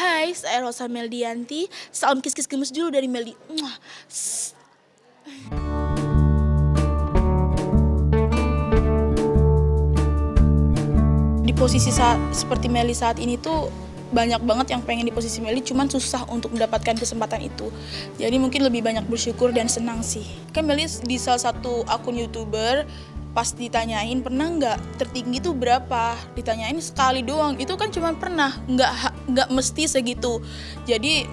Hai, saya Rosa Meldianti. Salam kis-kis gemes dulu dari Meldi. Muah. Di posisi seperti Melly saat ini tuh banyak banget yang pengen di posisi Melly, cuman susah untuk mendapatkan kesempatan itu. Jadi mungkin lebih banyak bersyukur dan senang sih. Kan Melly di salah satu akun YouTuber, pas ditanyain pernah nggak tertinggi tuh berapa, ditanyain sekali doang, itu kan cuma pernah, nggak mesti segitu. Jadi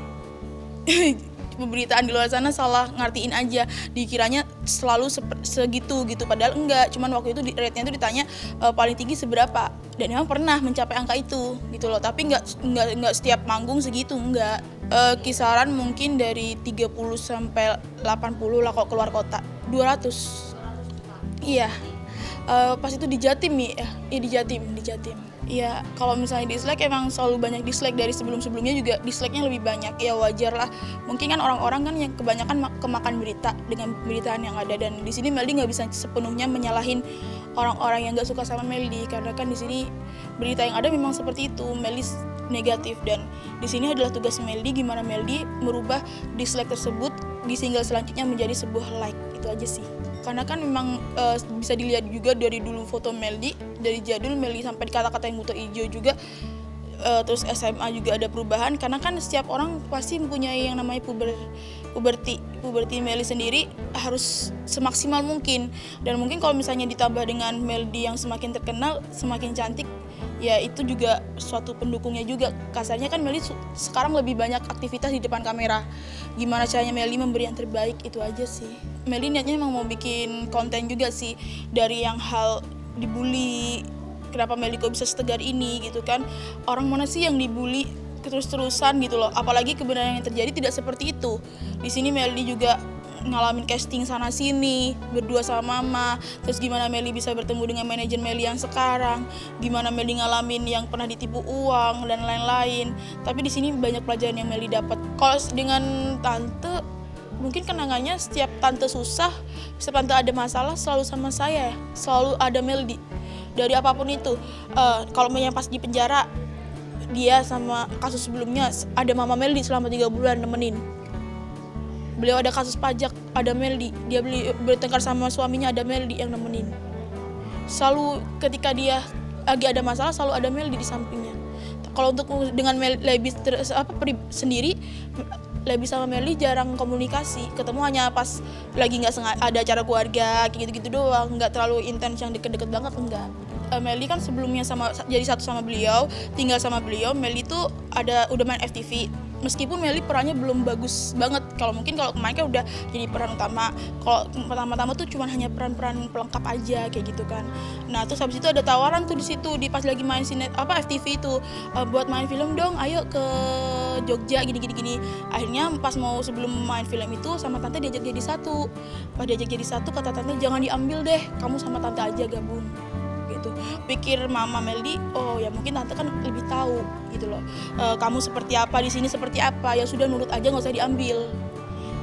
pemberitaan di luar sana salah ngartiin aja, dikiranya selalu segitu gitu, padahal enggak. Cuman waktu itu rate-nya itu ditanya paling tinggi seberapa, dan emang pernah mencapai angka itu gitu loh, tapi nggak setiap manggung segitu, enggak. Kisaran mungkin dari 30 sampai 80 lah kalau keluar kota. 200. Iya, pas itu di Jatim ya, di Jatim. Iya, kalau misalnya dislike emang selalu banyak dislike, dari sebelum-sebelumnya juga dislike-nya lebih banyak. Ya wajar lah, mungkin kan orang-orang kan yang kebanyakan kemakan berita dengan beritaan yang ada, dan di sini Meldi nggak bisa sepenuhnya menyalahin orang-orang yang nggak suka sama Meldi, karena kan di sini berita yang ada memang seperti itu, Meldi negatif, dan di sini adalah tugas Meldi gimana Meldi merubah dislike tersebut di single selanjutnya menjadi sebuah like. Itu aja sih. Karena kan memang bisa dilihat juga dari dulu foto Meldi, dari jadul Meldi sampai kata-kata yang buta hijau juga, terus SMA juga ada perubahan, karena kan setiap orang pasti mempunyai yang namanya puberti Meldi sendiri harus semaksimal mungkin. Dan mungkin kalau misalnya ditambah dengan Meldi yang semakin terkenal, semakin cantik, ya itu juga suatu pendukungnya juga. Kasarnya kan Meldi sekarang lebih banyak aktivitas di depan kamera. Gimana caranya Meldi memberi yang terbaik, itu aja sih. Meldi niatnya emang mau bikin konten juga sih, dari yang hal dibully, kenapa Meldi kok bisa setegar ini gitu kan. Orang mana sih yang dibully terus-terusan gitu loh, apalagi kebenaran yang terjadi tidak seperti itu. Di sini Meldi juga ngalamin casting sana sini berdua sama mama, terus gimana Meldi bisa bertemu dengan manajer Meldi yang sekarang, gimana Meldi ngalamin yang pernah ditipu uang dan lain-lain. Tapi di sini banyak pelajaran yang Meldi dapat. Kalau dengan tante, mungkin kenangannya setiap tante susah, setiap tante ada masalah selalu sama saya, selalu ada Meldi dari apapun itu. Kalau yang pas di penjara, dia sama kasus sebelumnya ada mama Meldi selama 3 bulan nemenin. Beliau ada kasus pajak, ada Meldi. Dia bertengkar sama suaminya, ada Meldi yang nemenin. Selalu ketika dia lagi ada masalah, selalu ada Meldi di sampingnya. Kalau untuk dengan Lebi sendiri, Lebi sama Meldi jarang komunikasi. Ketemu hanya pas lagi nggak sengaja ada acara keluarga, kayak gitu-gitu doang. Nggak terlalu intens yang deket-deket banget, enggak. Meldi kan sebelumnya jadi satu sama beliau, tinggal sama beliau. Meldi tuh udah main FTV. Meskipun Meldi perannya belum bagus banget. Kalau kemarin kan udah jadi peran utama. Kalau pertama-tama tuh cuma hanya peran-peran pelengkap aja kayak gitu kan. Nah, terus habis itu ada tawaran tuh di situ, pas lagi main FTV itu, buat main film dong, ayo ke Jogja gini. Akhirnya pas mau sebelum main film itu sama tante diajak jadi satu. Pas diajak jadi satu, kata tante jangan diambil deh, kamu sama tante aja gabung. Gitu. Pikir mama Meldi, oh ya mungkin tante kan lebih tahu gitu loh, kamu seperti apa di sini, seperti apa, ya sudah nurut aja, nggak usah diambil.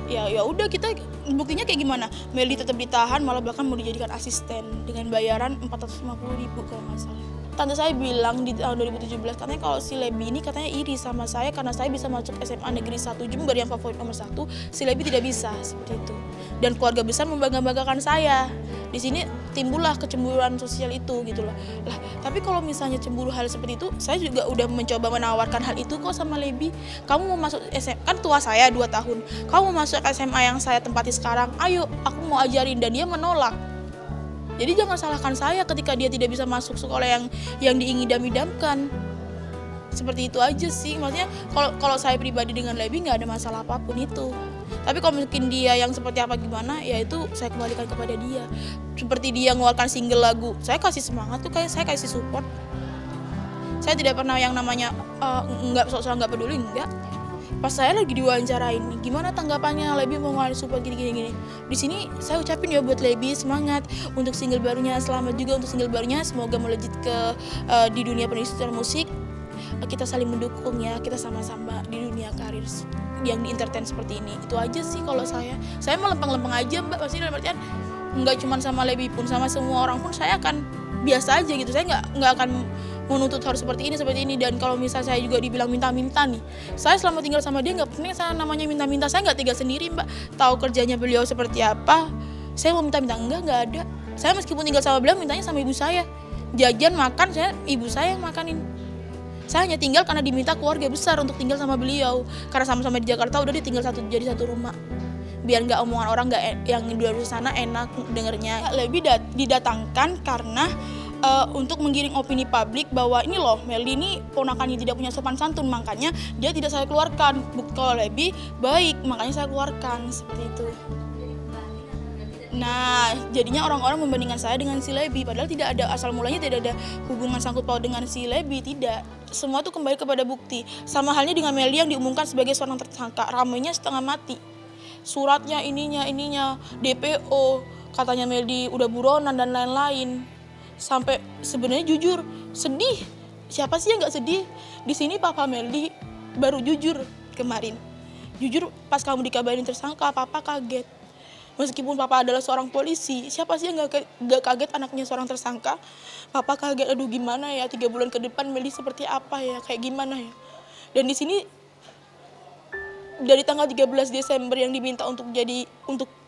Ya udah, kita buktinya kayak gimana, Meldi tetap ditahan, malah bahkan mau dijadikan asisten dengan bayaran 450.000 kalau nggak salah. Tante saya bilang di tahun 2017, katanya kalau si Lebi ini katanya iri sama saya karena saya bisa masuk SMA Negeri 1 Jember yang favorit nomor 1, si Lebi tidak bisa, seperti itu. Dan keluarga besar membangga-banggakan saya. Di sini timbullah kecemburuan sosial itu gitu loh. Lah, tapi kalau misalnya cemburu hal seperti itu, saya juga udah mencoba menawarkan hal itu kok sama Lebi. Kamu mau masuk SMA, kan tua saya 2 tahun. Kamu mau masuk SMA yang saya tempati sekarang, ayo aku mau ajarin, dan dia menolak. Jadi jangan salahkan saya ketika dia tidak bisa masuk sekolah yang diidam-idamkan. Seperti itu aja sih. Maksudnya kalau saya pribadi dengan Lebi nggak ada masalah apapun itu. Tapi kalau mungkin dia yang seperti apa gimana, ya itu saya kembalikan kepada dia. Seperti dia ngeluarkan single lagu, saya kasih semangat tuh, kayak saya kasih support. Saya tidak pernah yang namanya nggak sok-sok nggak peduli, enggak. Pas saya lagi diwawancarain, gimana tanggapannya Lebi mau ngeluarin support gini. Di sini saya ucapin ya buat Lebi, semangat untuk single barunya, selamat juga untuk single barunya, semoga melejit di dunia pendistribusian musik. Kita saling mendukung ya, kita sama-sama di dunia karir yang di entertain seperti ini. Itu aja sih kalau saya melempeng-lempeng aja Mbak, pasti dalam artian nggak cuma sama Lebi pun, sama semua orang pun saya akan biasa aja gitu. Saya nggak akan menuntut harus seperti ini, dan kalau misalnya saya juga dibilang minta-minta nih, saya selama tinggal sama dia nggak pernah saya namanya minta-minta. Saya nggak tega sendiri, Mbak, tahu kerjanya beliau seperti apa, saya mau minta-minta, nggak ada. Saya meskipun tinggal sama beliau mintanya sama ibu saya, jajan makan saya ibu saya yang makanin. Saya hanya tinggal karena diminta keluarga besar untuk tinggal sama beliau, karena sama-sama di Jakarta udah ditinggal jadi satu rumah, biar nggak omongan orang nggak yang di luar sana enak dengernya. Lebih didatangkan karena untuk menggiring opini publik bahwa ini loh Meldi ini ponakannya tidak punya sopan santun, makanya dia tidak saya keluarkan. Kalau lebih baik makanya saya keluarkan, seperti itu. Nah, jadinya orang-orang membandingkan saya dengan si Lebi, padahal tidak ada, asal mulanya tidak ada hubungan sangkut paut dengan si Lebi, tidak. Semua itu kembali kepada bukti. Sama halnya dengan Meldi yang diumumkan sebagai seorang tersangka, ramainya setengah mati. Suratnya ininya, DPO, katanya Meldi udah buronan dan lain-lain. Sampai sebenarnya jujur sedih. Siapa sih yang nggak sedih? Di sini Papa Meldi baru jujur kemarin. Jujur pas kamu dikabarin tersangka, Papa kaget. Meskipun Papa adalah seorang polisi, siapa sih yang nggak kaget anaknya seorang tersangka? Papa kaget, aduh gimana ya 3 bulan ke depan Meldi seperti apa ya, kayak gimana ya. Dan di sini dari tanggal 13 Desember yang diminta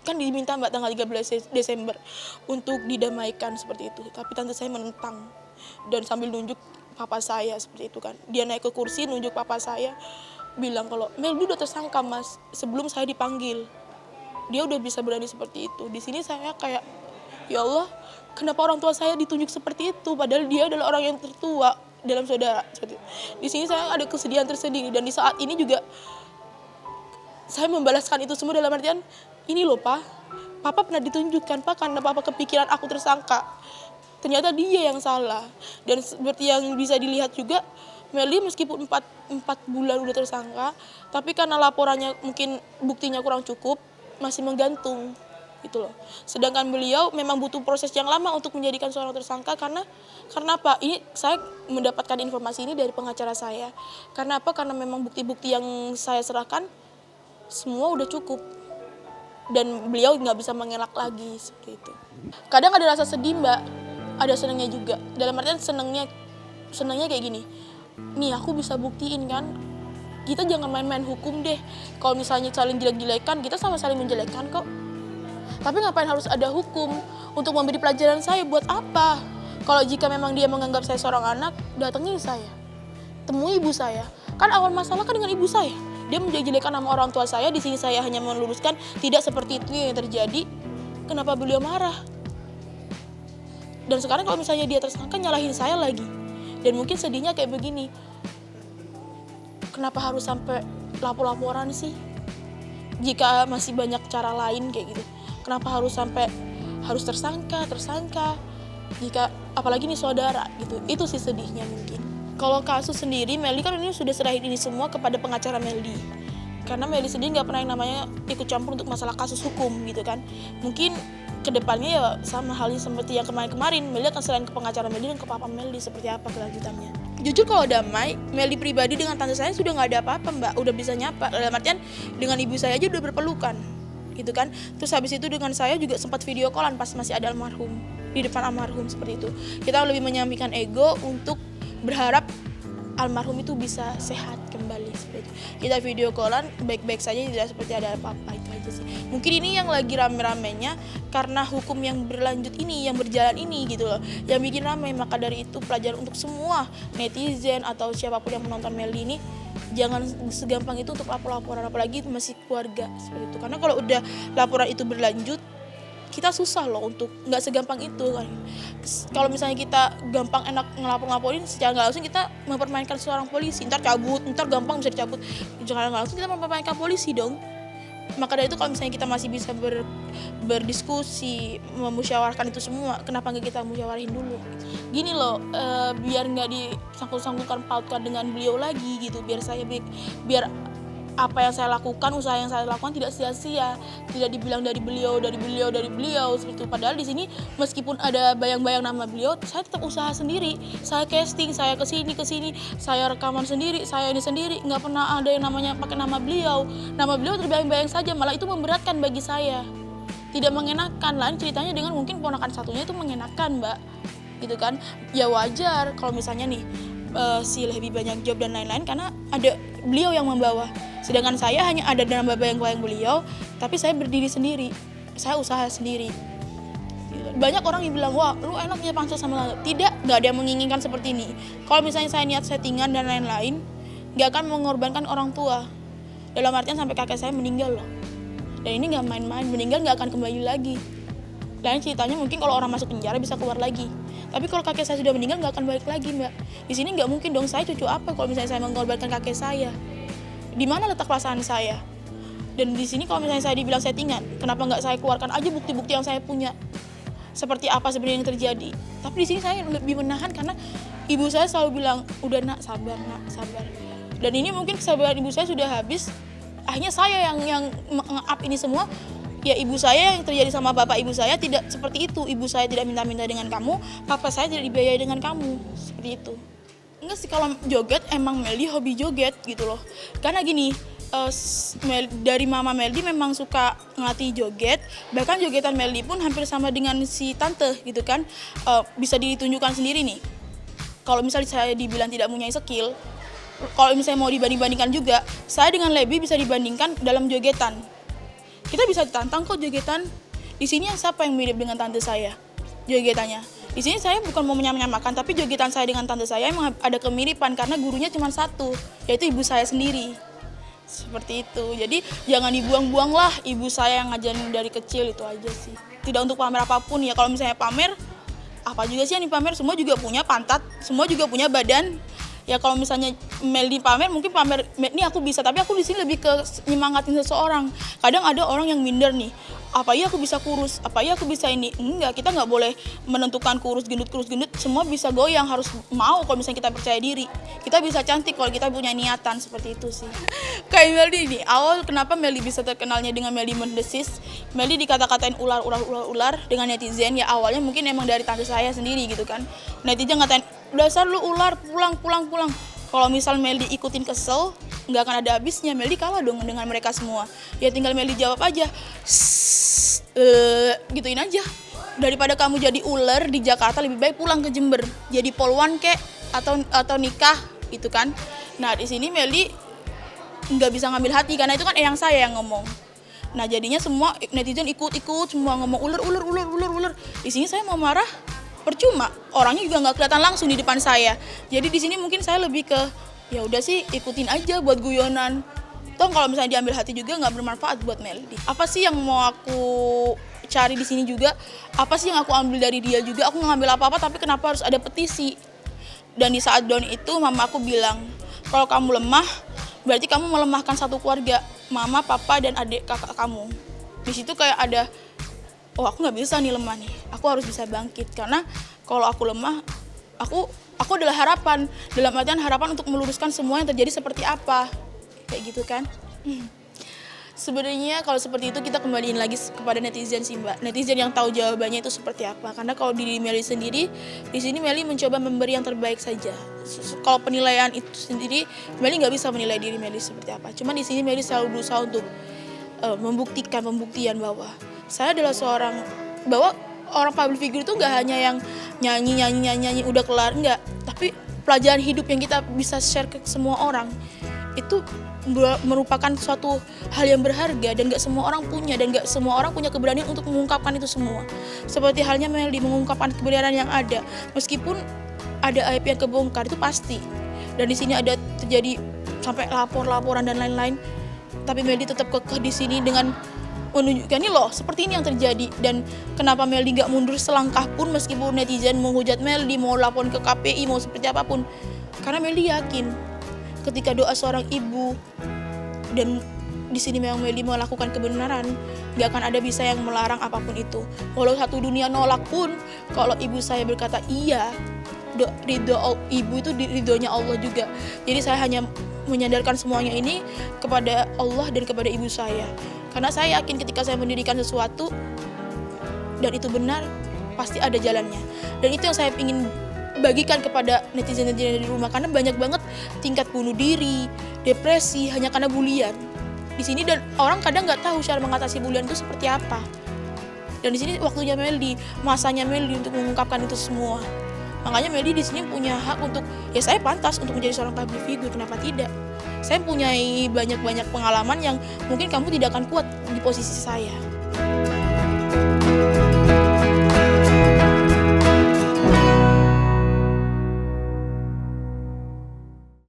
kan diminta Mbak tanggal 13 Desember untuk didamaikan seperti itu. Tapi tante saya menentang dan sambil nunjuk papa saya seperti itu kan. Dia naik ke kursi nunjuk papa saya, bilang kalau Meldi udah tersangka Mas sebelum saya dipanggil. Dia udah bisa berani seperti itu. Di sini saya kayak, ya Allah, kenapa orang tua saya ditunjuk seperti itu padahal dia adalah orang yang tertua dalam saudara. Di sini saya ada kesedihan tersendiri, dan di saat ini juga saya membalaskan itu semua dalam artian, ini loh Pak, Papa pernah ditunjukkan Pak karena Papa kepikiran aku tersangka. Ternyata dia yang salah. Dan seperti yang bisa dilihat juga, Meldi meskipun 4 bulan udah tersangka, tapi karena laporannya mungkin buktinya kurang cukup, masih menggantung gitu loh. Sedangkan beliau memang butuh proses yang lama untuk menjadikan seorang tersangka karena apa? Ini saya mendapatkan informasi ini dari pengacara saya. Karena apa? Karena memang bukti-bukti yang saya serahkan semua udah cukup dan beliau nggak bisa mengelak lagi seperti itu. Kadang ada rasa sedih Mbak, ada senangnya juga. Dalam artian senangnya kayak gini. Nih aku bisa buktiin kan, kita jangan main-main hukum deh. Kalau misalnya saling jelek-jelekan, kita sama saling menjelekkan kok. Tapi ngapain harus ada hukum untuk memberi pelajaran saya? Buat apa? Kalau jika memang dia menganggap saya seorang anak, datangi saya, temui ibu saya. Kan awal masalah kan dengan ibu saya. Dia menjelek-jelekan nama orang tua saya. Di sini saya hanya meluruskan tidak seperti itu yang terjadi. Kenapa beliau marah? Dan sekarang kalau misalnya dia tersangka nyalahin saya lagi. Dan mungkin sedihnya kayak begini. Kenapa harus sampai lapor-laporan sih? Jika masih banyak cara lain kayak gitu. Kenapa harus sampai harus tersangka? Jika apalagi nih saudara gitu. Itu sih sedihnya mungkin. Kalau kasus sendiri, Meldi kan ini sudah serahin ini semua kepada pengacara Meldi. Karena Meldi sendiri nggak pernah yang namanya ikut campur untuk masalah kasus hukum gitu kan. Mungkin kedepannya ya sama halnya seperti yang kemarin-kemarin, Meldi akan serahin ke pengacara Meldi dan ke papa Meldi seperti apa kelanjutannya. Jujur kalau damai, Meldi pribadi dengan tante saya sudah nggak ada apa-apa Mbak, udah bisa nyapa. Dalam artian dengan ibu saya aja udah berpelukan gitu kan. Terus habis itu dengan saya juga sempat video callan pas masih ada almarhum, di depan almarhum seperti itu. Kita lebih menyampaikan ego untuk berharap almarhum itu bisa sehat kembali seperti itu. Kita video callan baik-baik saja, tidak seperti ada apa-apa, itu aja sih. Mungkin ini yang lagi rame-ramenya karena hukum yang berlanjut ini, yang berjalan ini gitu loh, yang bikin ramai. Maka dari itu pelajaran untuk semua netizen atau siapapun yang menonton Meldi ini, jangan segampang itu untuk laporan, apalagi masih keluarga seperti itu. Karena kalau udah laporan itu berlanjut, kita susah loh untuk nggak segampang itu kan. Kalau misalnya kita gampang enak ngelapor-ngelaporin, secara nggak langsung kita mempermainkan seorang polisi. Ntar gampang bisa dicabut. Jangan nggak langsung kita mempermainkan polisi dong. Maka dari itu kalau misalnya kita masih bisa berdiskusi, memusyawarahkan itu semua, kenapa nggak kita musyawarahin dulu? Gini loh, biar nggak disangkut-sangkutkan pautkan dengan beliau lagi gitu. Biar apa yang saya lakukan, usaha yang saya lakukan tidak sia-sia, tidak dibilang dari beliau seperti itu. Padahal di sini meskipun ada bayang-bayang nama beliau, saya tetap usaha sendiri. Saya casting, saya kesini, saya rekaman sendiri, saya ini sendiri. Nggak pernah ada yang namanya pakai nama beliau. Nama beliau terbayang-bayang saja, malah itu memberatkan bagi saya. Tidak mengenakan. Lain ceritanya dengan mungkin ponakan satunya itu mengenakan, Mbak. gitu kan. Ya wajar kalau misalnya nih si lebih banyak job dan lain-lain karena ada beliau yang membawa. Sedangkan saya hanya ada dalam bayang-bayang beliau, tapi saya berdiri sendiri, saya usaha sendiri. Banyak orang yang bilang, wah lu enak ya pansos sama tante. Tidak, nggak ada yang menginginkan seperti ini. Kalau misalnya saya niat settingan dan lain-lain, nggak akan mengorbankan orang tua. Dalam artian sampai kakek saya meninggal loh. Dan ini nggak main-main, meninggal nggak akan kembali lagi. Lain ceritanya mungkin kalau orang masuk penjara bisa keluar lagi. Tapi kalau kakek saya sudah meninggal nggak akan balik lagi, Mbak. Di sini nggak mungkin dong, saya cucu apa kalau misalnya saya mengorbankan kakek saya. Di mana letak perasaan saya? Dan di sini kalau misalnya saya dibilang settingan, kenapa nggak saya keluarkan aja bukti-bukti yang saya punya? Seperti apa sebenarnya yang terjadi. Tapi di sini saya lebih menahan karena ibu saya selalu bilang, udah nak, sabar nak, sabar. Dan ini mungkin kesabaran ibu saya sudah habis. Akhirnya saya yang nge-up ini semua. Ya ibu saya yang terjadi sama bapak ibu saya tidak seperti itu. Ibu saya tidak minta-minta dengan kamu, papa saya tidak dibiayai dengan kamu. Seperti itu. Enggak sih, kalau joget emang Meldi hobi joget gitu loh. Karena gini, dari mama Meldi memang suka ngelatih joget, bahkan jogetan Meldi pun hampir sama dengan si tante gitu kan. Bisa ditunjukkan sendiri nih. Kalau misalnya saya dibilang tidak punya skill, kalau misalnya mau dibanding-bandingkan juga, saya dengan Lebi bisa dibandingkan dalam jogetan. Kita bisa ditantang kok jogetan. Di sini siapa yang mirip dengan tante saya jogetannya? Di sini saya bukan mau menyamakan, tapi jogetan saya dengan tante saya emang ada kemiripan karena gurunya cuma satu, yaitu ibu saya sendiri. Seperti itu. Jadi jangan dibuang-buang lah ibu saya yang ngajarin dari kecil, itu aja sih. Tidak untuk pamer apapun ya. Kalau misalnya pamer, apa juga sih yang dipamer? Semua juga punya pantat, semua juga punya badan. Ya kalau misalnya Meldi pamer, mungkin pamer ini aku bisa, tapi aku di sini lebih ke nyemangatin seseorang. Kadang ada orang yang minder nih, apa iya aku bisa kurus, apa iya aku bisa ini. Enggak, kita nggak boleh menentukan kurus gendut, semua bisa goyang, harus mau kalau misalnya kita percaya diri. Kita bisa cantik kalau kita punya niatan, seperti itu sih. Kayak Meldi nih, awal kenapa Meldi bisa terkenalnya dengan Meldi Mendesis. Meldi dikata-katain ular dengan netizen, ya awalnya mungkin emang dari tante saya sendiri gitu kan. Netizen ngatain, dasar lu ular, pulang. Kalau misal Meldi ikutin kesel, nggak akan ada habisnya. Meldi kalah dong dengan mereka semua. Ya tinggal Meldi jawab aja, gituin aja. Daripada kamu jadi ular di Jakarta, lebih baik pulang ke Jember, jadi polwan kek atau nikah gitu kan. Nah di sini Meldi nggak bisa ngambil hati karena itu kan eyang saya yang ngomong. Nah jadinya semua netizen ikut semua ngomong ular. Di sini saya mau marah percuma, orangnya juga nggak kelihatan langsung di depan saya. Jadi di sini mungkin saya lebih ke ya udah sih ikutin aja buat guyonan. Toh kalau misalnya diambil hati juga nggak bermanfaat buat Meldi. Apa sih yang mau aku cari di sini juga? Apa sih yang aku ambil dari dia juga? Aku nggak ngambil apa-apa, tapi kenapa harus ada petisi? Dan di saat down itu mama aku bilang, kalau kamu lemah berarti kamu melemahkan satu keluarga, mama, papa, dan adik kakak kamu. Di situ kayak ada, oh aku nggak bisa nih lemah nih, aku harus bisa bangkit. Karena kalau aku lemah, aku adalah harapan, dalam artian harapan untuk meluruskan semua yang terjadi seperti apa, kayak gitu kan. Sebenarnya kalau seperti itu kita kembaliin lagi kepada netizen sih Mbak, netizen yang tahu jawabannya itu seperti apa. Karena kalau diri Melly sendiri, di sini Melly mencoba memberi yang terbaik saja. Kalau penilaian itu sendiri, Melly nggak bisa menilai diri Melly seperti apa. Cuman di sini Melly selalu berusaha untuk pembuktian bahwa saya adalah bahwa orang public figure itu nggak hanya yang nyanyi udah kelar, enggak. Tapi pelajaran hidup yang kita bisa share ke semua orang itu merupakan suatu hal yang berharga dan gak semua orang punya, dan gak semua orang punya keberanian untuk mengungkapkan itu semua. Seperti halnya Meldi mengungkapkan kebenaran yang ada, meskipun ada aib yang kebongkar itu pasti. Dan di sini ada terjadi sampai laporan dan lain-lain, tapi Meldi tetap kekeh di sini dengan menunjukkan ini loh, seperti ini yang terjadi. Dan kenapa Meldi gak mundur selangkah pun meskipun netizen mau hujat Meldi, mau lapor ke KPI, mau seperti apapun. Karena Meldi yakin ketika doa seorang ibu, dan di sini memang Meldi melakukan kebenaran, gak akan ada bisa yang melarang apapun itu. Walau satu dunia nolak pun, kalau ibu saya berkata iya, ridho ibu itu ridhonya Allah juga. Jadi saya hanya menyandarkan semuanya ini kepada Allah dan kepada ibu saya. Karena saya yakin ketika saya mendirikan sesuatu dan itu benar, pasti ada jalannya. Dan itu yang saya ingin bagikan kepada netizen-netizen di rumah, karena banyak banget tingkat bunuh diri, depresi hanya karena bulian di sini, dan orang kadang nggak tahu cara mengatasi bulian itu seperti apa. Dan di sini waktunya Meldi, masanya Meldi untuk mengungkapkan itu semua. Makanya Medi di sini punya hak untuk, ya saya pantas untuk menjadi seorang public figure, kenapa tidak? Saya punya banyak-banyak pengalaman yang mungkin kamu tidak akan kuat di posisi saya.